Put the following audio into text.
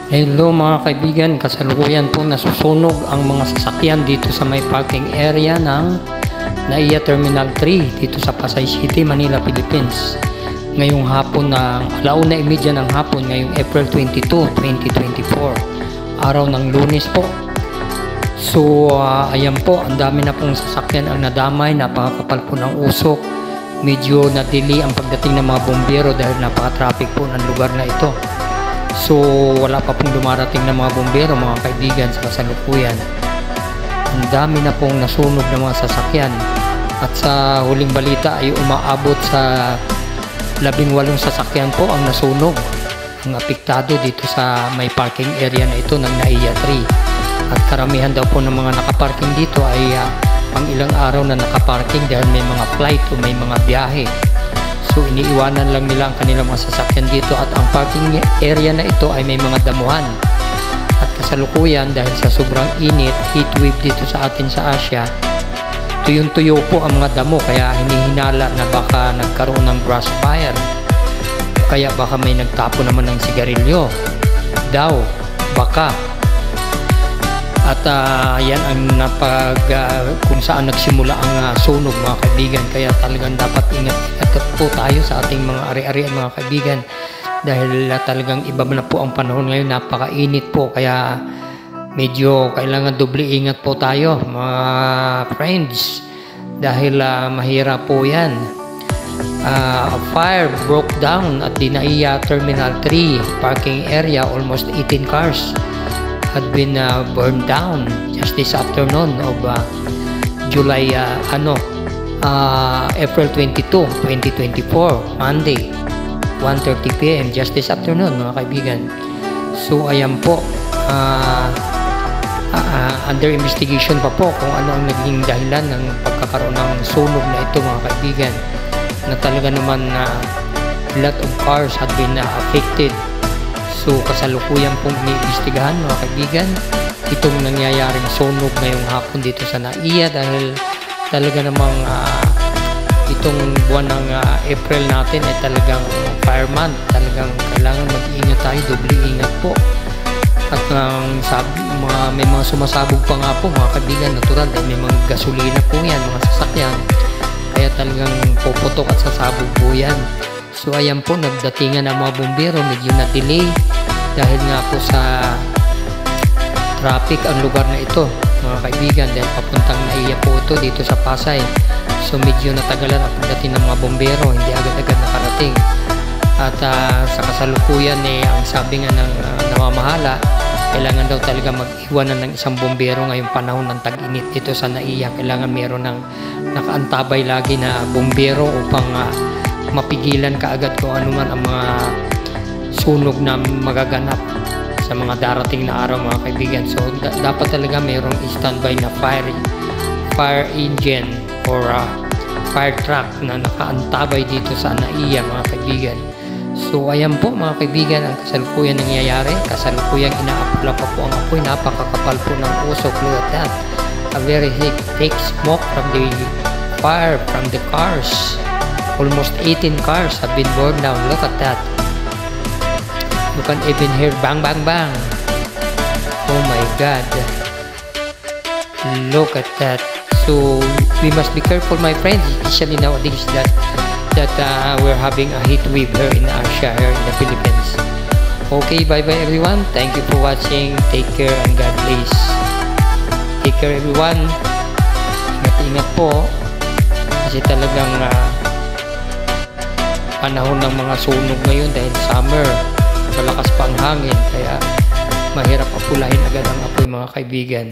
Hello mga kaibigan, kasalukuyan po nasusunog ang mga sasakyan dito sa may parking area ng NAIA Terminal 3 dito sa Pasay City, Manila, Philippines. Ngayong hapon na 1:30 ng hapon, ngayong April 22, 2024, araw ng Lunes po. So ayan po, ang dami na pong sasakyan ang nadamay, napakakapal po ng usok. Medyo na-delay ang pagdating ng mga bombero dahil napaka-traffic po ng lugar na ito. So wala pa pong dumarating ng mga bombero mga kaibigan sa kasalukuyan. Ang dami na pong nasunog ng mga sasakyan at sa huling balita ay umaabot sa 18 sasakyan po ang nasunog, ang apektado dito sa may parking area na ito ng NAIA 3. At karamihan daw po ng mga nakaparking dito ay pang ilang araw na nakaparking dahil may mga flight o may mga biyahe. So iniiwanan lang nila ang kanilang mga sasakyan dito at ang parking area na ito ay may mga damuhan. At kasalukuyan dahil sa sobrang init, heat wave dito sa atin sa Asia, tuyong-tuyo po ang mga damo kaya hinihinala na baka nagkaroon ng grass fire. Kaya baka may nagtapo naman ng sigarilyo daw, baka. At yan ang kung saan nagsimula ang sunog mga kaibigan. Kaya talagang dapat ingat po tayo sa ating mga ari-arian mga kaibigan. Dahil talagang iba na po ang panahon ngayon, napakainit po. Kaya medyo kailangan doble ingat po tayo mga friends. Dahil mahirap po yan. A fire broke down at the NAIA Terminal 3 parking area. Almost 18 cars had been burned down just this afternoon of April 22, 2024, Monday, 1:30 PM, just this afternoon mga kaibigan. So ayan po, under investigation pa po kung ano ang naging dahilan ng pagkakaroon ng sunog na ito mga kaibigan, na talaga naman lot of cars had been affected. So kasalukuyan pong iniimbestigahan mga kaibigan itong nangyayaring sunog ngayong hapon dito sa NAIA dahil talaga namang itong buwan ng April natin ay talagang fire month. Talagang kailangan mag-iingat tayo, doble ingat po. At may mga sumasabog pa nga po mga kaibigan, natural dahil may mga gasolina po yan, mga sasakyan. Kaya talagang puputok at sasabog po yan. So ayan po, nagdatingan ng mga bombero, medyo na-delay dahil nga po sa traffic ang lugar na ito mga kaibigan, dahil papuntang NAIA po ito dito sa Pasay. So medyo natagalan ang pagdating ng mga bombero, hindi agad-agad nakarating. At sa kasalukuyan ang sabi nga ng namamahala, kailangan daw talaga mag-iwanan ng isang bombero ngayong panahon ng tag-init dito sa NAIA. Kailangan meron ng nakaantabay lagi na bombero upang mapigilan kaagad kung ano man ang mga sunog na magaganap sa mga darating na araw mga kaibigan. So dapat talaga mayroong standby na fire engine or fire truck na nakaantabay dito sa NAIA mga kaibigan. So ayan po mga kaibigan ang kasalukuyan nangyayari. Kasalukuyang inaapula pa po ang apoy, napakakapal po ng usok. Look at that, a very thick smoke from the fire from the cars. Almost 18 cars have been burned down. Look at that. You can even hear bang bang bang. Oh my God. Look at that. So we must be careful my friends, especially nowadays that we're having a heat wave here in Asia, here in the Philippines. Okay, bye bye everyone. Thank you for watching. Take care and God bless. Take care everyone. Ingat-ingat po. Kasi talagang panahon ng mga sunog ngayon dahil summer, malakas pa ang hangin kaya mahirap apulahin agad ang apoy mga kaibigan.